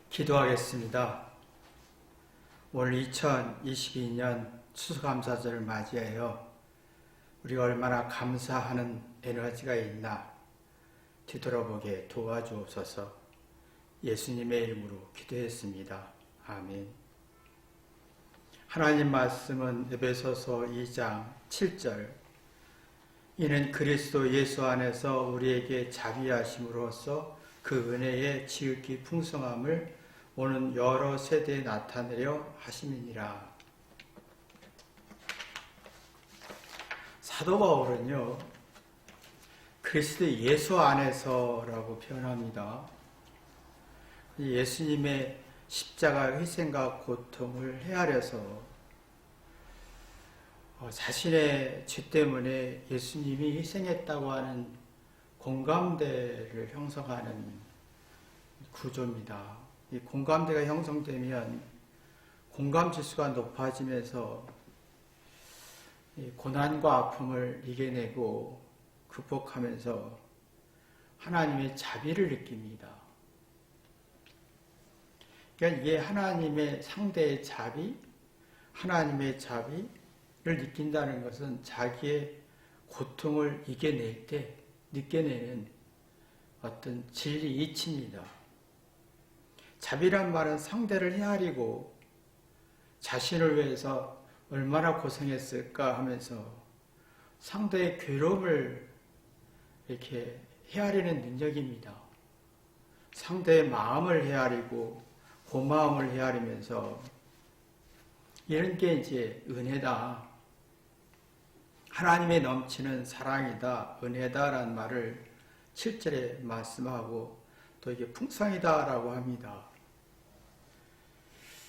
기도하겠습니다. 올 2022년 추수감사절을 맞이하여 우리가 얼마나 감사하는 에너지가 있나 뒤돌아보게 도와주옵소서. 예수님의 이름으로 기도했습니다. 아멘. 하나님 말씀은 에베소서 2장 7절, 이는 그리스도 예수 안에서 우리에게 자비하심으로써 그 은혜의 지극히 풍성함을 오는 여러 세대에 나타내려 하심이니라. 사도 바울은요, 그리스도 예수 안에서라고 표현합니다. 예수님의 십자가 희생과 고통을 헤아려서 자신의 죄 때문에 예수님이 희생했다고 하는 공감대를 형성하는 구조입니다. 이 공감대가 형성되면 공감 지수가 높아지면서 고난과 아픔을 이겨내고 극복하면서 하나님의 자비를 느낍니다. 그러니까 이게 하나님의 상대의 자비, 하나님의 자비를 느낀다는 것은 자기의 고통을 이겨낼 때 느껴내는 어떤 진리 이치입니다. 자비란 말은 상대를 헤아리고 자신을 위해서 얼마나 고생했을까 하면서 상대의 괴로움을 이렇게 헤아리는 능력입니다. 상대의 마음을 헤아리고 고마움을 헤아리면서 이런 게 이제 은혜다. 하나님의 넘치는 사랑이다, 은혜다라는 말을 7절에 말씀하고 또 이게 풍성이다라고 합니다.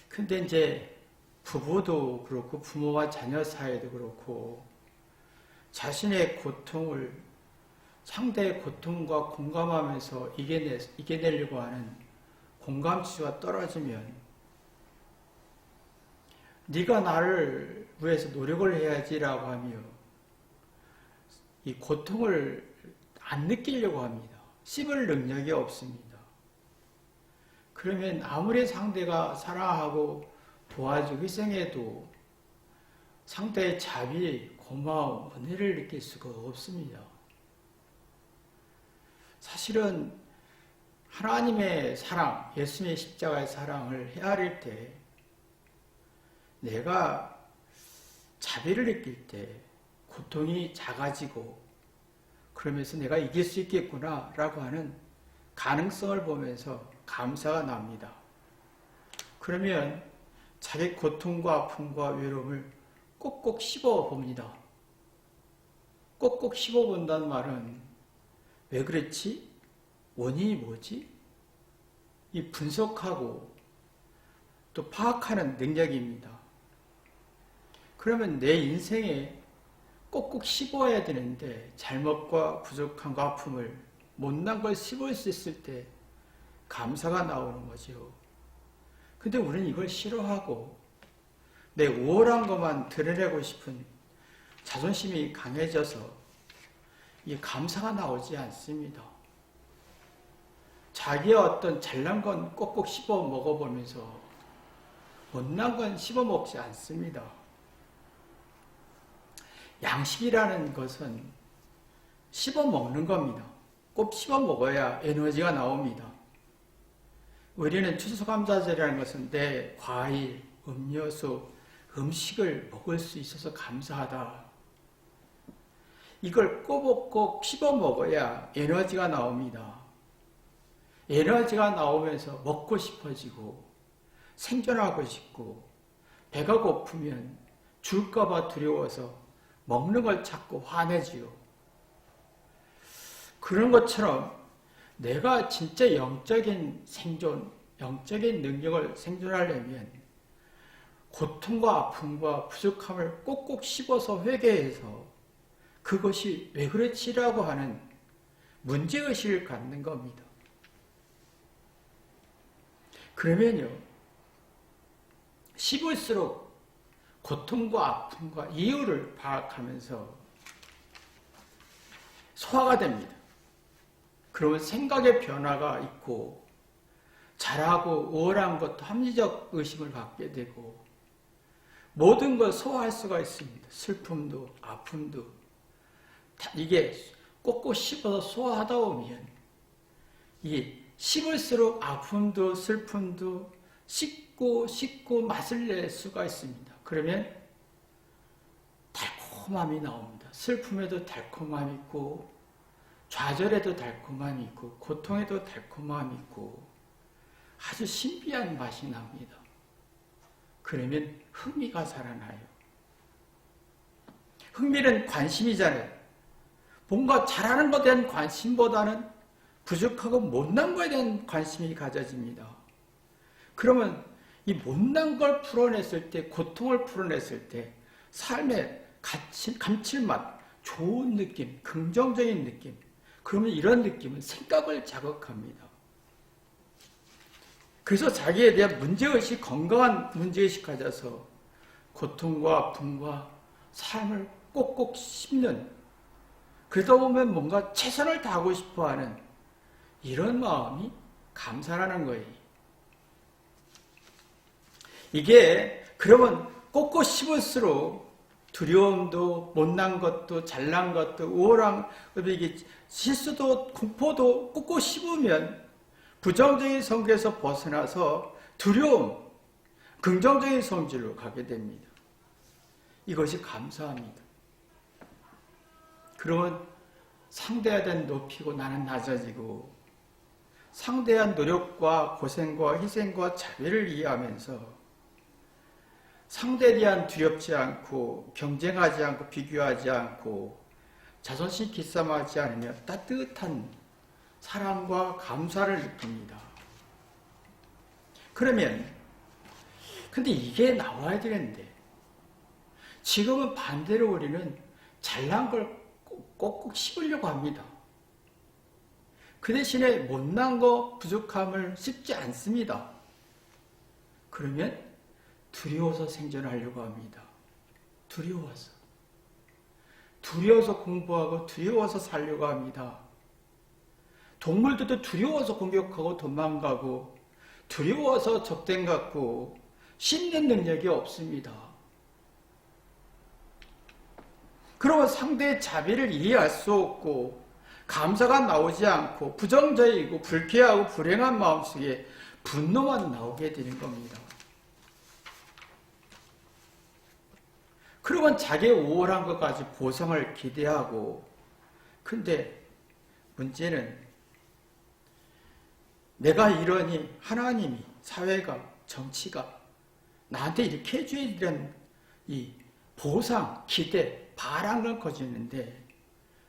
근데 이제 부부도 그렇고 부모와 자녀 사이도 그렇고 자신의 고통을 상대의 고통과 공감하면서 이겨내려고 하는 공감치가 떨어지면 네가 나를 위해서 노력을 해야지라고 하며 이 고통을 안 느끼려고 합니다. 씹을 능력이 없습니다. 그러면 아무리 상대가 사랑하고 도와주고 희생해도 상대의 자비, 고마움, 은혜를 느낄 수가 없습니다. 사실은 하나님의 사랑, 예수님의 십자가의 사랑을 헤아릴 때 내가 자비를 느낄 때 고통이 작아지고 그러면서 내가 이길 수 있겠구나 라고 하는 가능성을 보면서 감사가 납니다. 그러면 자기 고통과 아픔과 외로움을 꼭꼭 씹어봅니다. 꼭꼭 씹어본다는 말은 왜 그렇지? 원인이 뭐지? 이 분석하고 또 파악하는 능력입니다. 그러면 내 인생에 꼭꼭 씹어야 되는데 잘못과 부족함과 아픔을 못난 걸 씹을 수 있을 때 감사가 나오는 거죠. 근데 우리는 이걸 싫어하고 내 우월한 것만 드러내고 싶은 자존심이 강해져서 이 감사가 나오지 않습니다. 자기의 어떤 잘난 건 꼭꼭 씹어 먹어보면서 못난 건 씹어 먹지 않습니다. 양식이라는 것은 씹어 먹는 겁니다. 꼭 씹어 먹어야 에너지가 나옵니다. 우리는 추수감사절이라는 것은 내 과일, 음료수, 음식을 먹을 수 있어서 감사하다. 이걸 꼭꼭 씹어 먹어야 에너지가 나옵니다. 에너지가 나오면서 먹고 싶어지고 생존하고 싶고 배가 고프면 줄까봐 두려워서 먹는 걸 찾고 화내지요. 그런 것처럼 내가 진짜 영적인 생존, 영적인 능력을 생존하려면 고통과 아픔과 부족함을 꼭꼭 씹어서 회개해서 그것이 왜 그렇지라고 하는 문제의식을 갖는 겁니다. 그러면요, 씹을수록 고통과 아픔과 이유를 파악하면서 소화가 됩니다. 그러면 생각의 변화가 있고 잘하고 우월한 것도 합리적 의심을 갖게 되고 모든 걸 소화할 수가 있습니다. 슬픔도 아픔도 이게 꼭꼭 씹어서 소화하다 보면 이 씹을수록 아픔도 슬픔도 씹고 맛을 낼 수가 있습니다. 그러면 달콤함이 나옵니다. 슬픔에도 달콤함이 있고 좌절에도 달콤함이 있고 고통에도 달콤함이 있고 아주 신비한 맛이 납니다. 그러면 흥미가 살아나요. 흥미는 관심이잖아요. 뭔가 잘하는 것에 대한 관심보다는 부족하고 못난 것에 대한 관심이 가져집니다. 그러면 이 못난 걸 풀어냈을 때, 고통을 풀어냈을 때 삶의 감칠맛, 좋은 느낌, 긍정적인 느낌, 그러면 이런 느낌은 생각을 자극합니다. 그래서 자기에 대한 문제의식, 건강한 문제의식 가져서 고통과 아픔과 삶을 꼭꼭 씹는, 그러다 보면 뭔가 최선을 다하고 싶어하는 이런 마음이 감사라는 거예요. 이게 그러면 꼭꼭 씹을수록 두려움도 못난 것도 잘난 것도 우월한 이게 실수도 공포도 꼭꼭 씹으면 부정적인 성격에서 벗어나서 두려움, 긍정적인 성질로 가게 됩니다. 이것이 감사합니다. 그러면 상대에 대한 높이고 나는 낮아지고 상대에 대한 노력과 고생과 희생과 자비를 이해하면서 상대에 대한 두렵지 않고 경쟁하지 않고 비교하지 않고 자존심 기싸움하지 않으며 따뜻한 사랑과 감사를 느낍니다. 그러면 근데 이게 나와야 되는데 지금은 반대로 우리는 잘난 걸 꼭꼭 씹으려고 합니다. 그 대신에 못난 거 부족함을 씹지 않습니다. 그러면 두려워서 생존하려고 합니다. 두려워서 공부하고 두려워서 살려고 합니다. 동물들도 두려워서 공격하고 도망가고 두려워서 적대 갖고 씹는 능력이 없습니다. 그러면 상대의 자비를 이해할 수 없고 감사가 나오지 않고 부정적이고 불쾌하고 불행한 마음속에 분노만 나오게 되는 겁니다. 그러면 자기의 우월한 것까지 보상을 기대하고 근데 문제는 내가 이러니 하나님이 사회가 정치가 나한테 이렇게 해줘야 되는 이 보상, 기대, 바람을 거지는데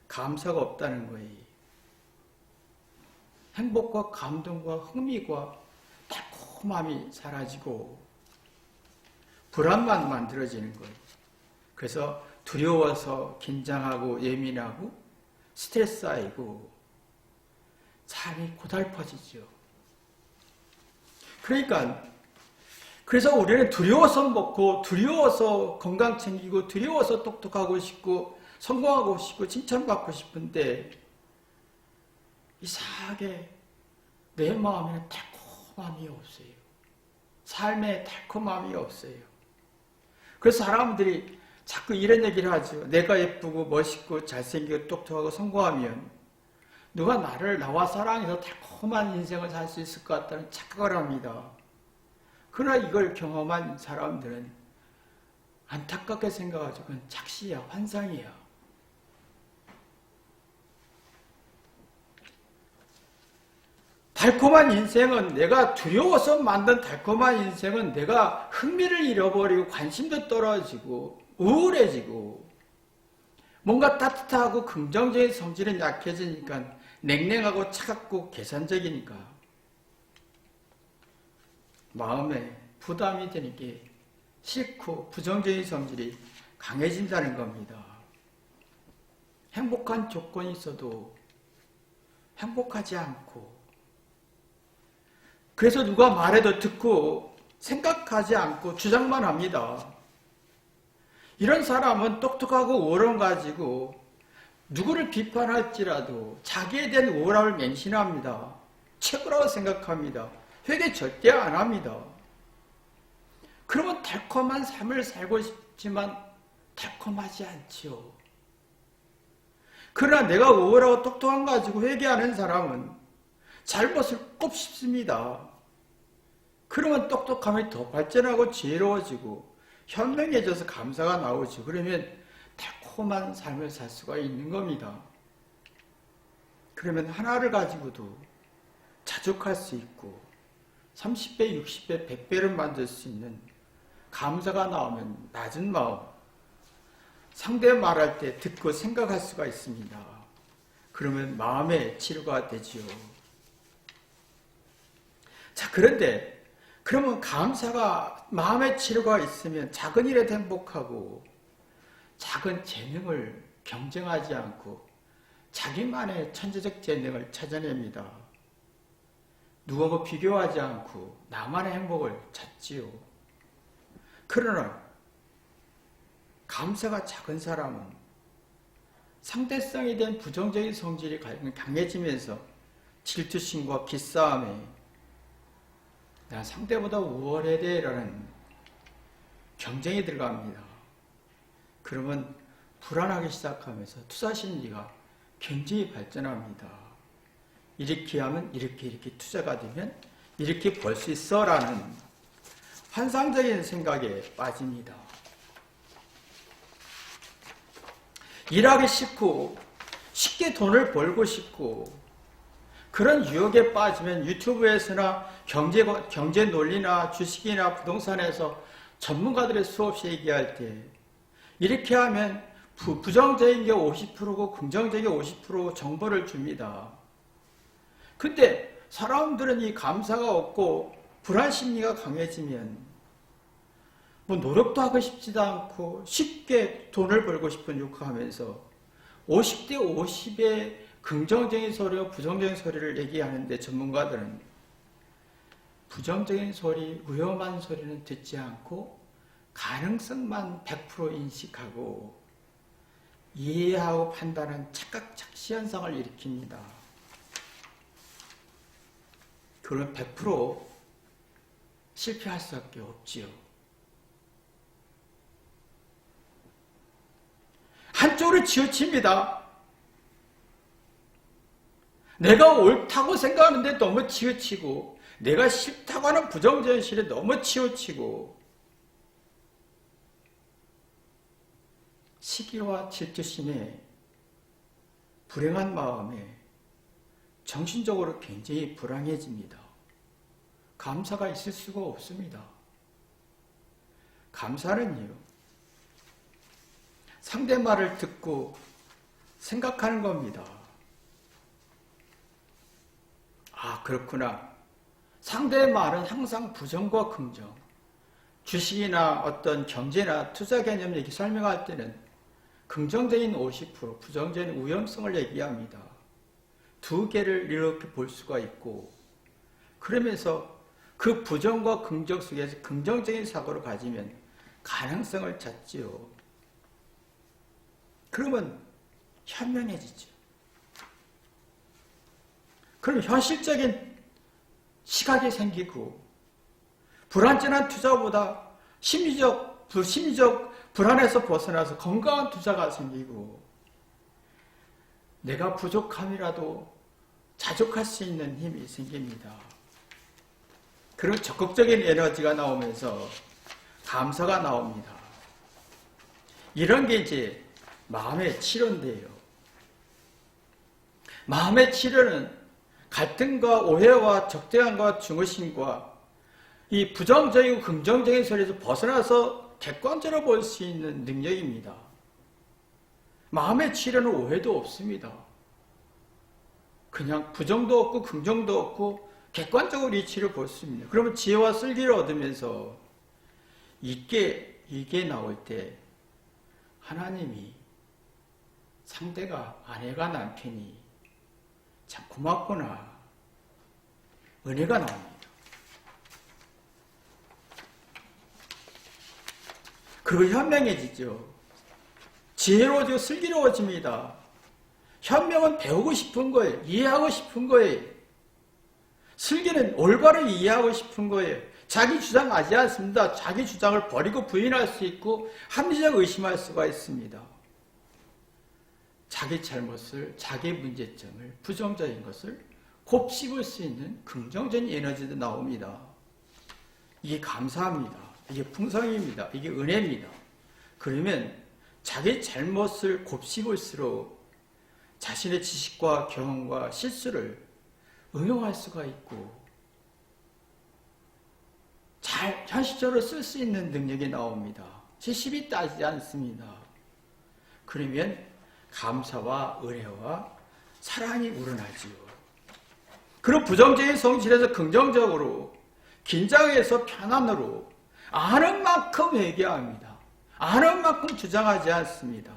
감사가 없다는 거예요. 행복과 감동과 흥미과 달콤함이 사라지고 불안만 만들어지는 거예요. 그래서 두려워서 긴장하고 예민하고 스트레스 쌓이고 삶이 고달퍼지죠. 그래서 우리는 두려워서 먹고 두려워서 건강 챙기고 두려워서 똑똑하고 싶고 성공하고 싶고 칭찬받고 싶은데 이상하게 내 마음에는 달콤함이 없어요. 삶에 달콤함이 없어요. 그래서 사람들이 자꾸 이런 얘기를 하죠. 내가 예쁘고 멋있고 잘생기고 똑똑하고 성공하면 누가 나와 사랑해서 달콤한 인생을 살 수 있을 것 같다는 착각을 합니다. 그러나 이걸 경험한 사람들은 안타깝게 생각하죠. 그건 착시야, 환상이야. 달콤한 인생은 내가 두려워서 만든 달콤한 인생은 내가 흥미를 잃어버리고 관심도 떨어지고 우울해지고 뭔가 따뜻하고 긍정적인 성질은 약해지니까 냉랭하고 차갑고 계산적이니까 마음에 부담이 되는 게 싫고 부정적인 성질이 강해진다는 겁니다. 행복한 조건이 있어도 행복하지 않고 그래서 누가 말해도 듣고 생각하지 않고 주장만 합니다. 이런 사람은 똑똑하고 우월함 가지고 누구를 비판할지라도 자기에 대한 우월함을 맹신합니다. 최고라고 생각합니다. 회개 절대 안 합니다. 그러면 달콤한 삶을 살고 싶지만 달콤하지 않지요. 그러나 내가 우월하고 똑똑한 거 가지고 회개하는 사람은 잘못을 꼽습니다. 그러면 똑똑함이 더 발전하고 지혜로워지고 현명해져서 감사가 나오죠. 그러면 달콤한 삶을 살 수가 있는 겁니다. 그러면 하나를 가지고도 자족할 수 있고 30배, 60배, 100배를 만들 수 있는 감사가 나오면 낮은 마음, 상대 말할 때 듣고 생각할 수가 있습니다. 그러면 마음의 치료가 되지요. 자, 그런데 그러면 감사가 마음의 치료가 있으면 작은 일에도 행복하고 작은 재능을 경쟁하지 않고 자기만의 천재적 재능을 찾아냅니다. 누구하고 비교하지 않고 나만의 행복을 찾지요. 그러나 감사가 작은 사람은 상대성이 된 부정적인 성질이 강해지면서 질투심과 기싸움에 난 상대보다 우월해야 돼라는 경쟁이 들어갑니다. 그러면 불안하기 시작하면서 투자심리가 굉장히 발전합니다. 이렇게 하면 이렇게 투자가 되면 이렇게 벌 수 있어 라는 환상적인 생각에 빠집니다. 일하기 싫고 쉽게 돈을 벌고 싶고 그런 유혹에 빠지면 유튜브에서나 경제 논리나 주식이나 부동산에서 전문가들의 수없이 얘기할 때 이렇게 하면 부정적인 게 50%고 긍정적인 게 50% 정보를 줍니다. 근데 사람들은 이 감사가 없고 불안 심리가 강해지면 뭐 노력도 하고 싶지도 않고 쉽게 돈을 벌고 싶은 욕하면서 50대 50의 긍정적인 소리와 부정적인 소리를 얘기하는데 전문가들은 부정적인 소리, 위험한 소리는 듣지 않고 가능성만 100% 인식하고 이해하고 판단한 착각 착시 현상을 일으킵니다. 그럼 100% 실패할 수밖에 없지요. 한쪽으로 치우칩니다. 내가 옳다고 생각하는데 너무 치우치고 내가 싫다고 하는 부정적인 실에 너무 치우치고 시기와 질투심에 불행한 마음에 정신적으로 굉장히 불안해집니다. 감사가 있을 수가 없습니다. 감사는요, 상대 말을 듣고 생각하는 겁니다. 아, 그렇구나. 상대의 말은 항상 부정과 긍정, 주식이나 어떤 경제나 투자 개념 얘기 설명할 때는 긍정적인 50%, 부정적인 위험성을 얘기합니다. 두 개를 이렇게 볼 수가 있고 그러면서 그 부정과 긍정 속에서 긍정적인 사고를 가지면 가능성을 찾지요. 그러면 현명해지죠. 그럼 현실적인 시각이 생기고 불안전한 투자보다 심리적 불안에서 벗어나서 건강한 투자가 생기고 내가 부족함이라도 자족할 수 있는 힘이 생깁니다. 그런 적극적인 에너지가 나오면서 감사가 나옵니다. 이런 게 이제 마음의 치료인데요. 마음의 치료는 갈등과 오해와 적대함과 증오심과 이 부정적이고 긍정적인 소리에서 벗어나서 객관적으로 볼 수 있는 능력입니다. 마음의 치료는 오해도 없습니다. 그냥 부정도 없고 긍정도 없고 객관적으로 이 치료를 볼 수 있습니다. 그러면 지혜와 슬기를 얻으면서 이게 나올 때 하나님이 상대가 아내가 남편이 참 고맙구나. 은혜가 나옵니다. 그리고 현명해지죠. 지혜로워지고 슬기로워집니다. 현명은 배우고 싶은 거예요. 이해하고 싶은 거예요. 슬기는 올바로 이해하고 싶은 거예요. 자기 주장하지 않습니다. 자기 주장을 버리고 부인할 수 있고 합리적 의심할 수가 있습니다. 자기 잘못을, 자기 문제점을, 부정적인 것을 곱씹을 수 있는 긍정적인 에너지도 나옵니다. 이게 감사합니다. 이게 풍성입니다. 이게 은혜입니다. 그러면 자기 잘못을 곱씹을수록 자신의 지식과 경험과 실수를 응용할 수가 있고 잘 현실적으로 쓸 수 있는 능력이 나옵니다. 지식이 따지지 않습니다. 그러면 감사와 은혜와 사랑이 우러나지요. 그리고 부정적인 성질에서 긍정적으로, 긴장에서 편안으로 아는 만큼 회개합니다. 아는 만큼 주장하지 않습니다.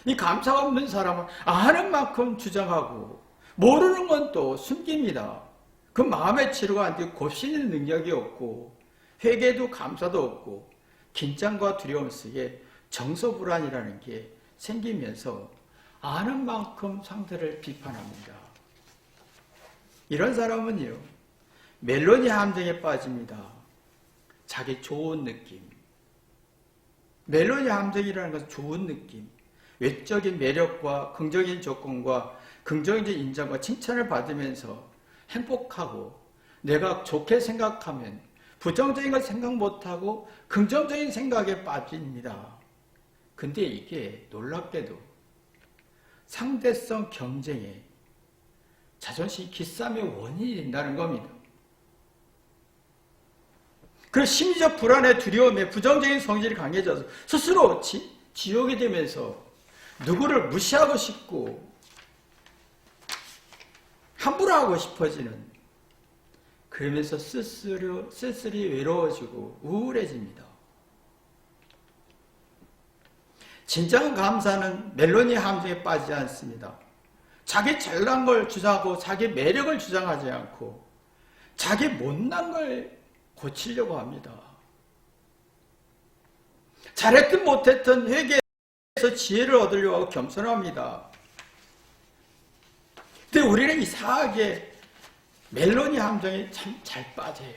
이 감사가 없는 사람은 아는 만큼 주장하고 모르는 건 또 숨깁니다. 그 마음의 치료가 안 되고 곱씹는 능력이 없고 회개도 감사도 없고 긴장과 두려움 속에 정서불안이라는 게 생기면서 아는 만큼 상대를 비판합니다. 이런 사람은요, 멜로니 함정에 빠집니다. 자기 좋은 느낌. 멜로니 함정이라는 것은 좋은 느낌. 외적인 매력과 긍정적인 조건과 긍정적인 인정과 칭찬을 받으면서 행복하고 내가 좋게 생각하면 부정적인 걸 생각 못하고 긍정적인 생각에 빠집니다. 근데 이게 놀랍게도 상대성 경쟁에 자존심 기싸움의 원인이 된다는 겁니다. 그 심리적 불안에 두려움에 부정적인 성질이 강해져서 스스로 지옥이 되면서 누구를 무시하고 싶고 함부로 하고 싶어지는, 그러면서 쓸쓸히 외로워지고 우울해집니다. 진정한 감사는 멜로니 함정에 빠지지 않습니다. 자기 잘난 걸 주장하고 자기 매력을 주장하지 않고 자기 못난 걸 고치려고 합니다. 잘했든 못했든 회개해서 지혜를 얻으려고 하고 겸손합니다. 근데 우리는 이상하게 멜로니 함정에 참 잘 빠져요.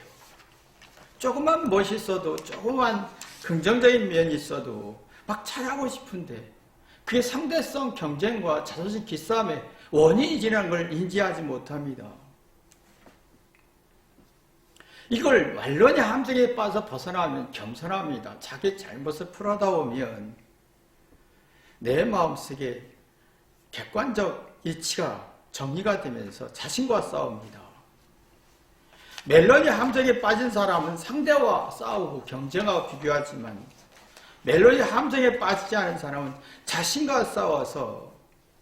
조금만 멋있어도, 조금만 긍정적인 면이 있어도 막 잘하고 싶은데 그게 상대성 경쟁과 자존심 기싸움의 원인이라는 걸 인지하지 못합니다. 이걸 멜로니 함정에 빠져 벗어나면 겸손합니다. 자기 잘못을 풀어다 보면 내 마음속에 객관적 이치가 정리가 되면서 자신과 싸웁니다. 멜로니 함정에 빠진 사람은 상대와 싸우고 경쟁하고 비교하지만 멜로니 함정에 빠지지 않은 사람은 자신과 싸워서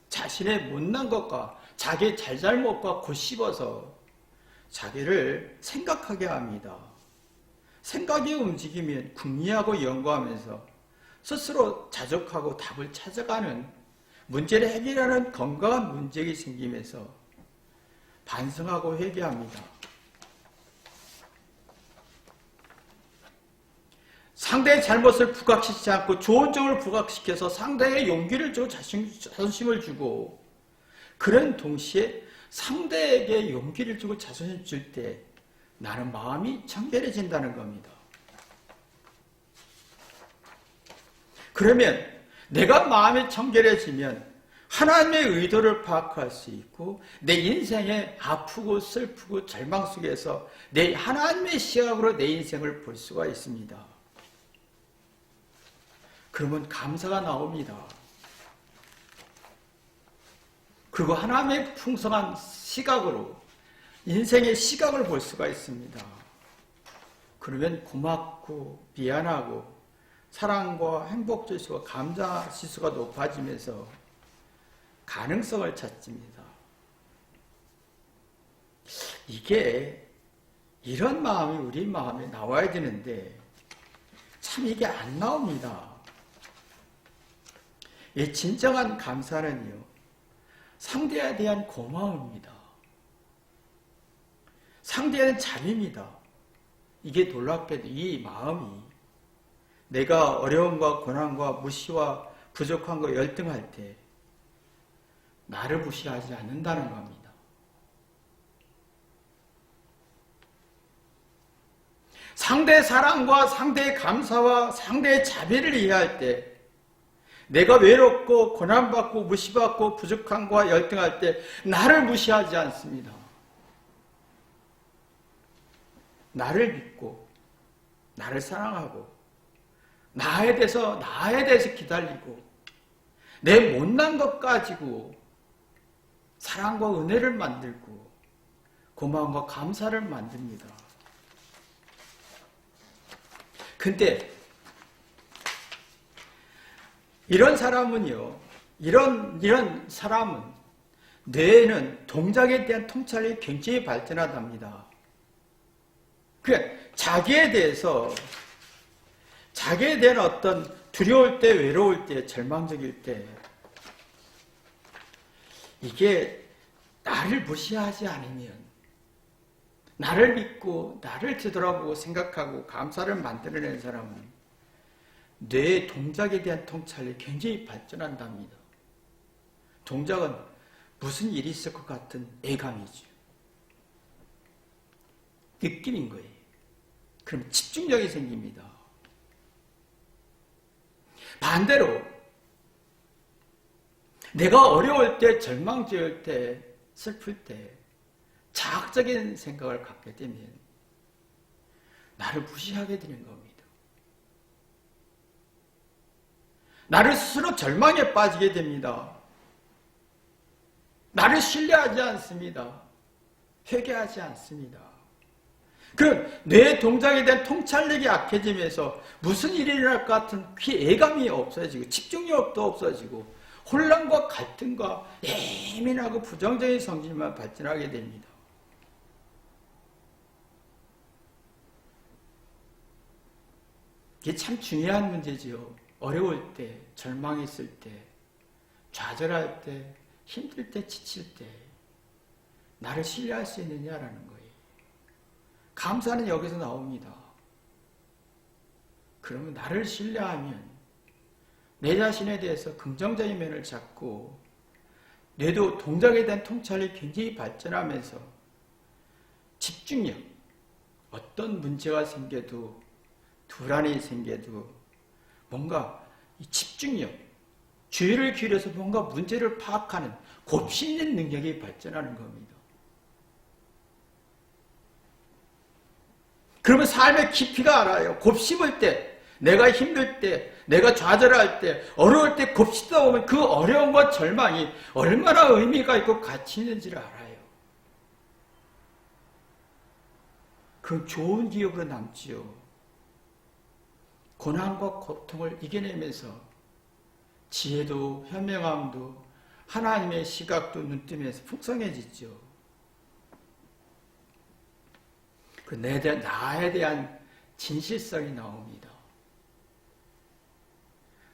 자신의 못난 것과 자기의 잘잘못과 곱씹어서 자기를 생각하게 합니다. 생각이 움직이면 궁리하고 연구하면서 스스로 자족하고 답을 찾아가는, 문제를 해결하는 건강한 문제가 생기면서 반성하고 회개합니다. 상대의 잘못을 부각시키지 않고 좋은 점을 부각시켜서 상대의 용기를 주고 자존심을 주고, 그런 동시에 상대에게 용기를 주고 자존심을 줄 때 나는 마음이 청결해진다는 겁니다. 그러면 내가 마음이 청결해지면 하나님의 의도를 파악할 수 있고 내 인생에 아프고 슬프고 절망 속에서 내 하나님의 시각으로 내 인생을 볼 수가 있습니다. 그러면 감사가 나옵니다. 그리고 하나님의 풍성한 시각으로 인생의 시각을 볼 수가 있습니다. 그러면 고맙고 미안하고 사랑과 행복지수와 감사지수가 높아지면서 가능성을 찾습니다. 이게 이런 마음이 우리 마음에 나와야 되는데 참 이게 안 나옵니다. 이 진정한 감사는요, 상대에 대한 고마움입니다. 상대에 대한 자비입니다. 이게 놀랍게도 이 마음이 내가 어려움과 고난과 무시와 부족한 거 열등할 때 나를 무시하지 않는다는 겁니다. 상대의 사랑과 상대의 감사와 상대의 자비를 이해할 때, 내가 외롭고 고난받고 무시받고 부족함과 열등할 때 나를 무시하지 않습니다. 나를 믿고 나를 사랑하고 나에 대해서 기다리고 내 못난 것 가지고 사랑과 은혜를 만들고 고마움과 감사를 만듭니다. 근데 이런 사람은요, 이런 사람은 뇌에는 동작에 대한 통찰이 굉장히 발전하답니다. 그러니까 자기에 대한 어떤 두려울 때, 외로울 때, 절망적일 때, 이게 나를 무시하지 않으면, 나를 믿고, 나를 되돌아보고 생각하고 감사를 만들어낸 사람은 뇌의 동작에 대한 통찰이 굉장히 발전한답니다. 동작은 무슨 일이 있을 것 같은 예감이죠. 느낌인 거예요. 그럼 집중력이 생깁니다. 반대로 내가 어려울 때, 절망적일 때, 슬플 때 자학적인 생각을 갖게 되면 나를 무시하게 되는 겁니다. 나를 스스로 절망에 빠지게 됩니다. 나를 신뢰하지 않습니다. 회개하지 않습니다. 그럼 뇌 동작에 대한 통찰력이 약해지면서 무슨 일이 일어날 것 같은 그 예감이 없어지고 집중력도 없어지고 혼란과 갈등과 예민하고 부정적인 성질만 발전하게 됩니다. 이게 참 중요한 문제지요. 어려울 때, 절망했을 때, 좌절할 때, 힘들 때, 지칠 때 나를 신뢰할 수 있느냐라는 거예요. 감사는 여기서 나옵니다. 그러면 나를 신뢰하면 내 자신에 대해서 긍정적인 면을 잡고 뇌도 동작에 대한 통찰이 굉장히 발전하면서 집중력, 어떤 문제가 생겨도 불안이 생겨도 뭔가 이 집중력, 주의를 기울여서 뭔가 문제를 파악하는 곱씹는 능력이 발전하는 겁니다. 그러면 삶의 깊이가 알아요. 곱씹을 때, 내가 힘들 때, 내가 좌절할 때, 어려울 때 곱씹다 보면 그 어려움과 절망이 얼마나 의미가 있고 가치 있는지를 알아요. 그럼 좋은 기억으로 남지요. 고난과 고통을 이겨내면서 지혜도 현명함도 하나님의 시각도 눈뜨면서 풍성해지죠. 그 나에 대한 진실성이 나옵니다.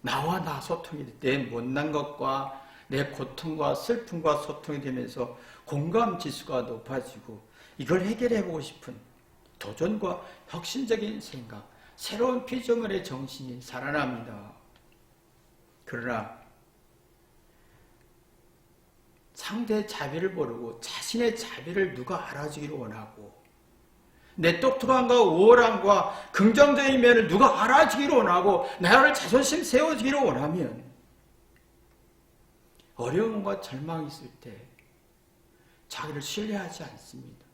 나와 나 소통이 내 못난 것과 내 고통과 슬픔과 소통이 되면서 공감 지수가 높아지고 이걸 해결해보고 싶은 도전과 혁신적인 생각, 새로운 피조물의 정신이 살아납니다. 그러나 상대의 자비를 모르고 자신의 자비를 누가 알아주기를 원하고 내 똑똑함과 우월함과 긍정적인 면을 누가 알아주기를 원하고 나를 자존심 세워주기를 원하면 어려움과 절망이 있을 때 자기를 신뢰하지 않습니다.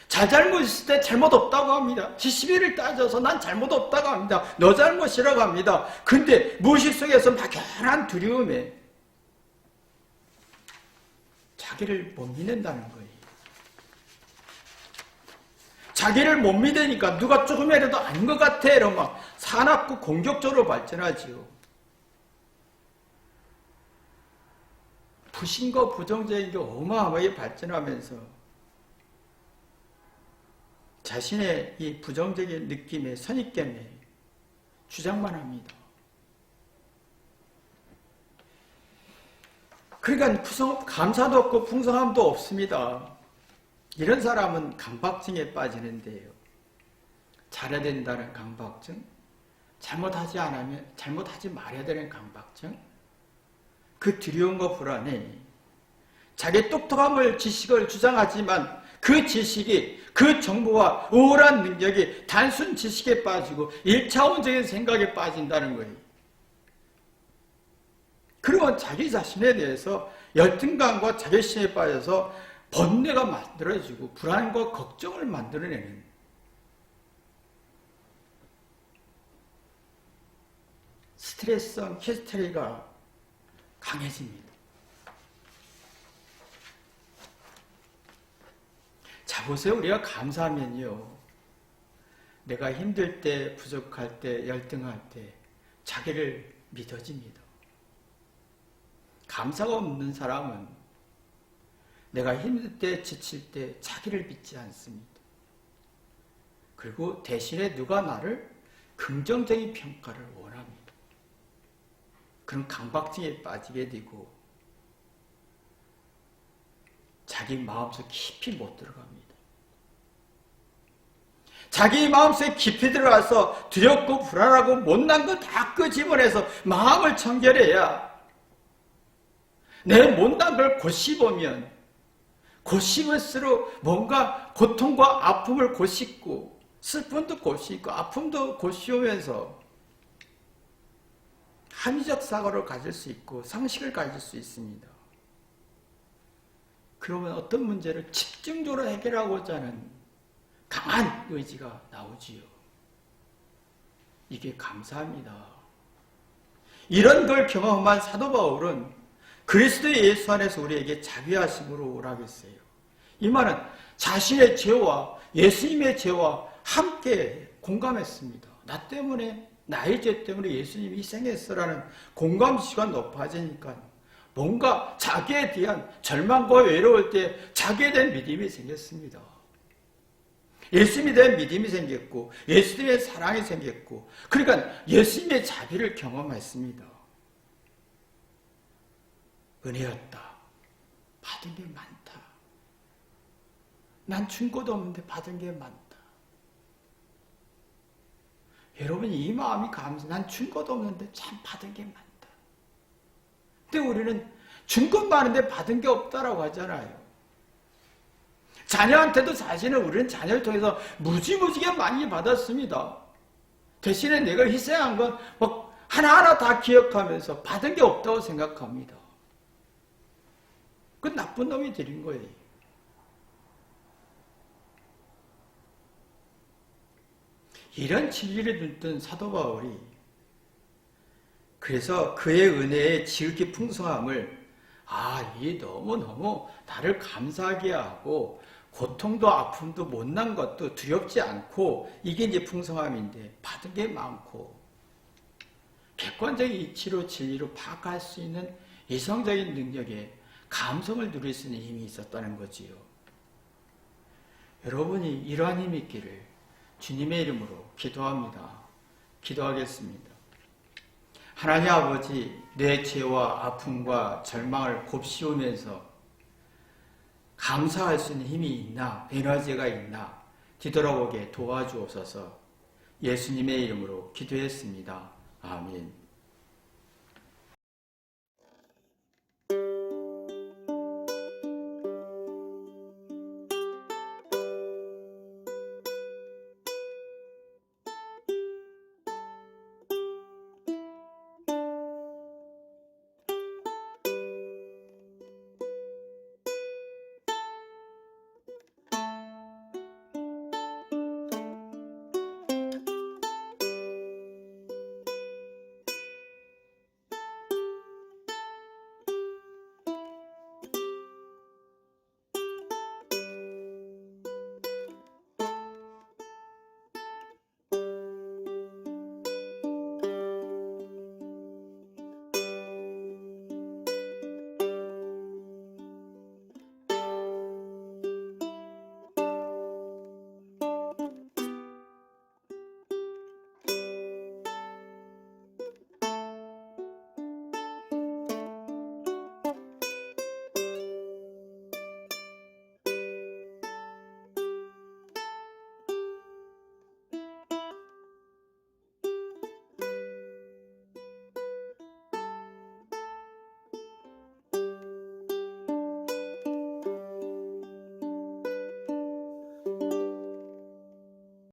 잘못 있을 때 잘못 없다고 합니다. 지시비를 따져서 난 잘못 없다고 합니다. 너 잘못이라고 합니다. 근데 무의식 속에서 막연한 두려움에 자기를 못 믿는다는 거예요. 자기를 못 믿으니까 누가 조금이라도 아닌 것 같아 이러면 사납고 공격적으로 발전하지요. 부심과 부정적인 게 어마어마하게 발전하면서 자신의 이 부정적인 느낌에 선입견에 주장만 합니다. 그러니까 감사도 없고 풍성함도 없습니다. 이런 사람은 강박증에 빠지는데요. 잘해야 된다는 강박증, 잘못하지 말아야 되는 강박증, 그 두려움과 불안에 자기 똑똑함을 지식을 주장하지만 그 지식이, 그 정보와 우월한 능력이 단순 지식에 빠지고 1차원적인 생각에 빠진다는 거예요. 그러면 자기 자신에 대해서 열등감과 자존심에 빠져서 번뇌가 만들어지고 불안과 걱정을 만들어내는 스트레스성 히스테리가 강해집니다. 자, 보세요. 우리가 감사하면요, 내가 힘들 때, 부족할 때, 열등할 때 자기를 믿어집니다. 감사가 없는 사람은 내가 힘들 때, 지칠 때 자기를 믿지 않습니다. 그리고 대신에 누가 나를 긍정적인 평가를 원합니다. 그런 강박증에 빠지게 되고 자기 마음속 깊이 못 들어갑니다. 자기 마음속에 깊이 들어가서 두렵고 불안하고 못난 거 다 끄집어내서 마음을 청결해야 내 못난 걸 곧 씹으면 곧 씹을수록 뭔가 고통과 아픔을 곧 씹고 슬픔도 곧 씹고 아픔도 곧 씹으면서 합리적 사고를 가질 수 있고 상식을 가질 수 있습니다. 그러면 어떤 문제를 집중적으로 해결하고자 하는 강한 의지가 나오지요. 이게 감사합니다. 이런 걸 경험한 사도 바울은 그리스도 예수 안에서 우리에게 자비하심으로 오라겠어요. 이 말은 자신의 죄와 예수님의 죄와 함께 공감했습니다. 나 때문에, 나의 죄 때문에 예수님이 희생했어라는 공감지수가 높아지니까 뭔가 자기에 대한 절망과 외로울 때 자기에 대한 믿음이 생겼습니다. 예수님에 대한 믿음이 생겼고 예수님의 사랑이 생겼고 그러니까 예수님의 자비를 경험했습니다. 은혜였다. 받은 게 많다. 난 준 것도 없는데 받은 게 많다. 여러분 이 마음이 감사. 난 준 것도 없는데 참 받은 게 많다. 근데 우리는 준 것 많은데 받은 게 없다라고 하잖아요. 자녀한테도 사실은 우리는 자녀를 통해서 무지무지게 많이 받았습니다. 대신에 내가 희생한 건 막 하나하나 다 기억하면서 받은 게 없다고 생각합니다. 그 나쁜 놈이 드린 거예요. 이런 진리를 듣던 사도 바울이 그래서 그의 은혜의 지극히 풍성함을 이게 너무너무 나를 감사하게 하고 고통도 아픔도 못난 것도 두렵지 않고 이게 이제 풍성함인데 받은 게 많고 객관적인 이치로 진리로 파악할 수 있는 이성적인 능력에 감성을 누릴 수 있는 힘이 있었다는 거지요. 여러분이 이러한 힘이 있기를 주님의 이름으로 기도합니다. 기도하겠습니다. 하나님 아버지, 내 죄와 아픔과 절망을 곱씹으면서 감사할 수 있는 힘이 있나, 에너지가 있나 뒤돌아보게 도와주옵소서. 예수님의 이름으로 기도했습니다. 아멘.